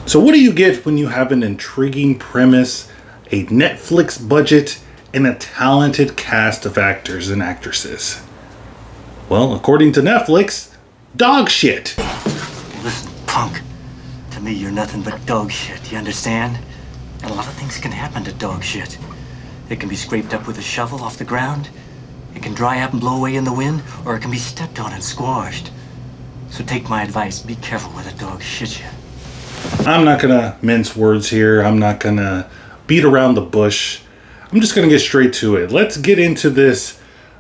So what do you get when you have an intriguing premise, a Netflix budget, and a talented cast of actors and actresses? Well, according to Netflix, dog shit. Listen, punk. To me, you're nothing but dog shit, you understand? And a lot of things can happen to dog shit. It can be scraped up with a shovel off the ground, it can dry up and blow away in the wind, or it can be stepped on and squashed. So take my advice, be careful where the dog shits you. I'm not gonna mince words here. I'm not gonna beat around the bush. I'm just gonna get straight to it. Let's get into this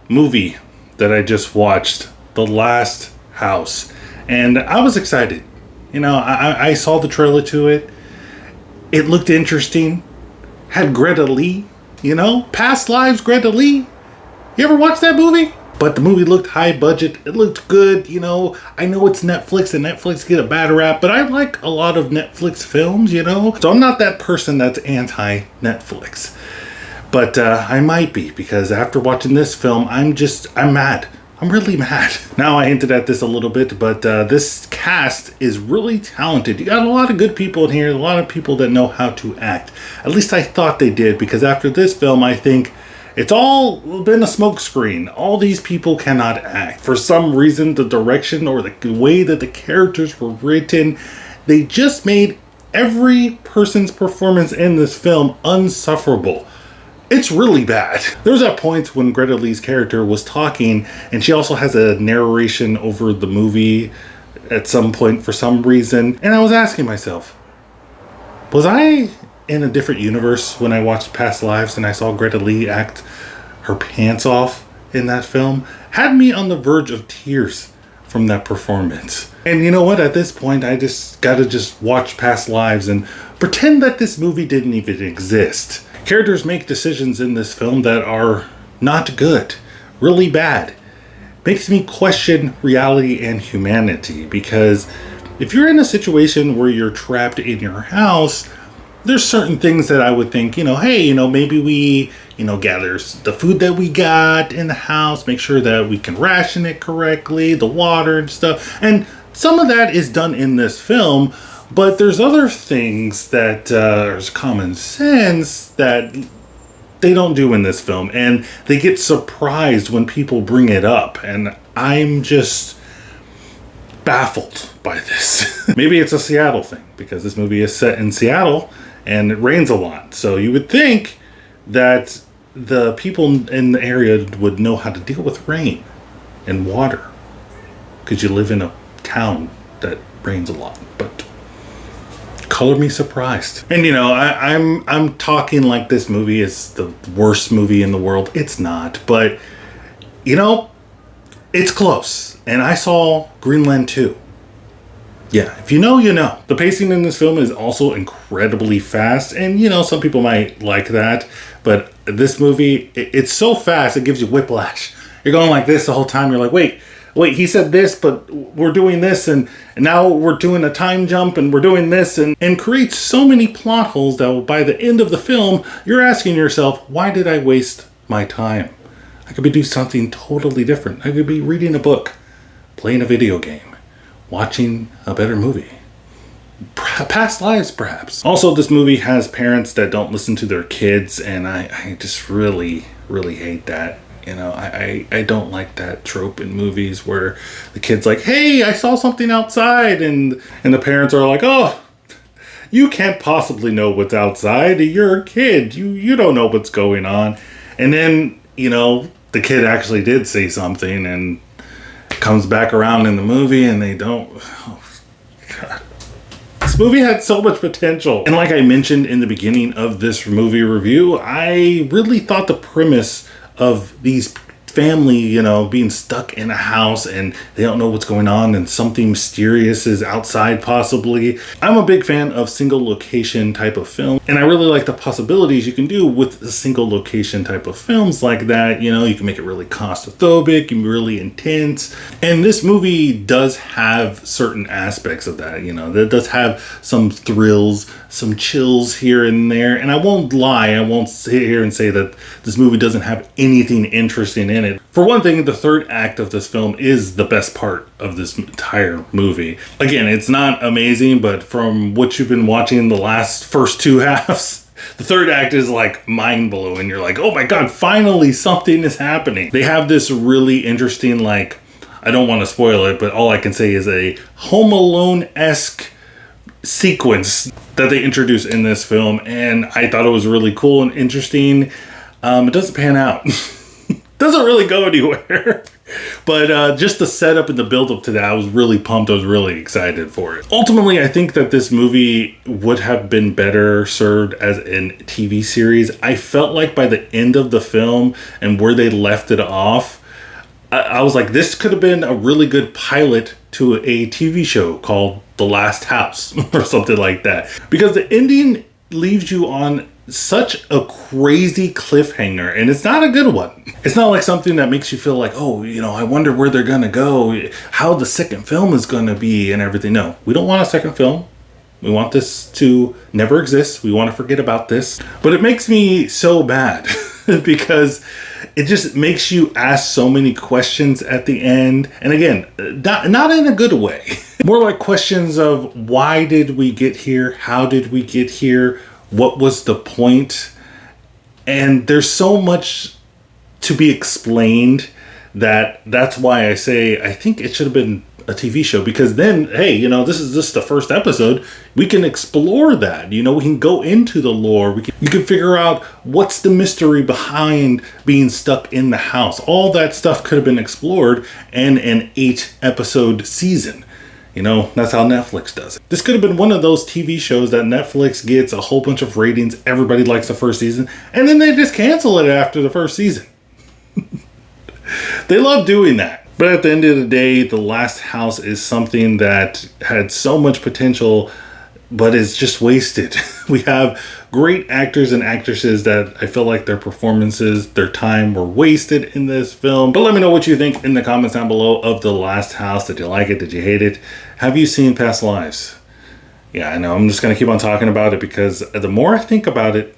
movie that I just watched, The Last House. And I was excited. You know, I saw the trailer to it. It looked interesting. Had Greta Lee, you know, Past Lives Greta Lee. You ever watch that movie? But the movie looked high budget. It looked good, you know. I know it's Netflix and Netflix get a bad rap, but I like a lot of Netflix films, you know. So I'm not that person that's anti-Netflix. But I might be, because after watching this film, I'm mad. I'm really mad. Now, I hinted at this a little bit, but this cast is really talented. You got a lot of good people in here, a lot of people that know how to act. At least I thought they did, because after this film, I think it's all been a smokescreen. All these people cannot act. For some reason, the direction or the way that the characters were written, they just made every person's performance in this film unsufferable. It's really bad. There was that point when Greta Lee's character was talking, and she also has a narration over the movie at some point for some reason. And I was asking myself, was I in a different universe when I watched Past Lives and I saw Greta Lee act her pants off in that film? Had me on the verge of tears from that performance. And you know what? At this point, I just gotta watch Past Lives and pretend that this movie didn't even exist. Characters make decisions in this film that are not good, really bad. Makes me question reality and humanity, because if you're in a situation where you're trapped in your house, there's certain things that I would think, hey, maybe we, gather the food that we got in the house, make sure that we can ration it correctly, the water and stuff. And some of that is done in this film. But there's other things that there's common sense that they don't do in this film. And they get surprised when people bring it up. And I'm just baffled by this. Maybe it's a Seattle thing, because this movie is set in Seattle and it rains a lot. So you would think that the people in the area would know how to deal with rain and water, because you live in a town that rains a lot. But color me surprised. And I'm talking like this movie is the worst movie in the world. It's not, but it's close. And I saw Greenland 2. Yeah, if you know, you know. The pacing in this film is also incredibly fast, and some people might like that, but this movie, it's so fast it gives you whiplash. You're going like this the whole time. You're like, wait, he said this, but we're doing this, and now we're doing a time jump, and we're doing this, and creates so many plot holes that by the end of the film, you're asking yourself, why did I waste my time? I could be doing something totally different. I could be reading a book, playing a video game, watching a better movie. Past lives, perhaps. Also, this movie has parents that don't listen to their kids, and I just really, really hate that. I don't like that trope in movies where the kid's like, hey, I saw something outside, and the parents are like, oh, you can't possibly know what's outside. You're a kid. You don't know what's going on. And then, the kid actually did say something and comes back around in the movie and they don't. Oh, God. This movie had so much potential. And like I mentioned in the beginning of this movie review, I really thought the premise of these family, being stuck in a house and they don't know what's going on and something mysterious is outside possibly. I'm a big fan of single location type of film, and I really like the possibilities you can do with a single location type of films like that. You can make it really claustrophobic and really intense. And this movie does have certain aspects of that, that does have some thrills, some chills here and there. And I won't lie, I won't sit here and say that this movie doesn't have anything interesting in minute. For one thing, the third act of this film is the best part of this entire movie. Again, it's not amazing, but from what you've been watching the first two halves, the third act is like mind-blowing. You're like, oh my god, finally something is happening. They have this really interesting, like, I don't want to spoil it, but all I can say is a Home Alone-esque sequence that they introduced in this film, and I thought it was really cool and interesting. It doesn't pan out. Doesn't really go anywhere. But just the setup and the build-up to that, I was really pumped. I was really excited for it. Ultimately, I think that this movie would have been better served as a TV series. I felt like by the end of the film and where they left it off, I was like, this could have been a really good pilot to a TV show called The Last House or something like that. Because the ending leaves you on such a crazy cliffhanger, and it's not a good one. It's not like something that makes you feel like, oh, you know, I wonder where they're gonna go, how the second film is gonna be and everything. No, we don't want a second film. We want this to never exist. We want to forget about this. But it makes me so mad because it just makes you ask so many questions at the end. And again, not in a good way. More like questions of why did we get here? How did we get here? What was the point? And there's so much to be explained that's why I say I think it should have been a TV show, because then, hey, you know, this is just the first episode. We can explore that. You know, we can go into the lore. You can figure out what's the mystery behind being stuck in the house. All that stuff could have been explored in an 8-episode season. You know, that's how Netflix does it. This could have been one of those TV shows that Netflix gets a whole bunch of ratings. Everybody likes the first season, and then they just cancel it after the first season. They love doing that. But at the end of the day, The Last House is something that had so much potential, but is just wasted. We have great actors and actresses that I feel like their performances, their time were wasted in this film. But let me know what you think in the comments down below of The Last House. Did you like it? Did you hate it? Have you seen Past Lives? Yeah, I know. I'm just going to keep on talking about it because the more I think about it,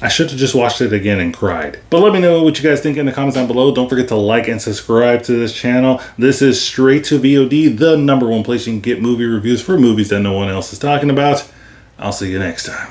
I should have just watched it again and cried. But let me know what you guys think in the comments down below. Don't forget to like and subscribe to this channel. This is Straight to VOD, the #1 place you can get movie reviews for movies that no one else is talking about. I'll see you next time.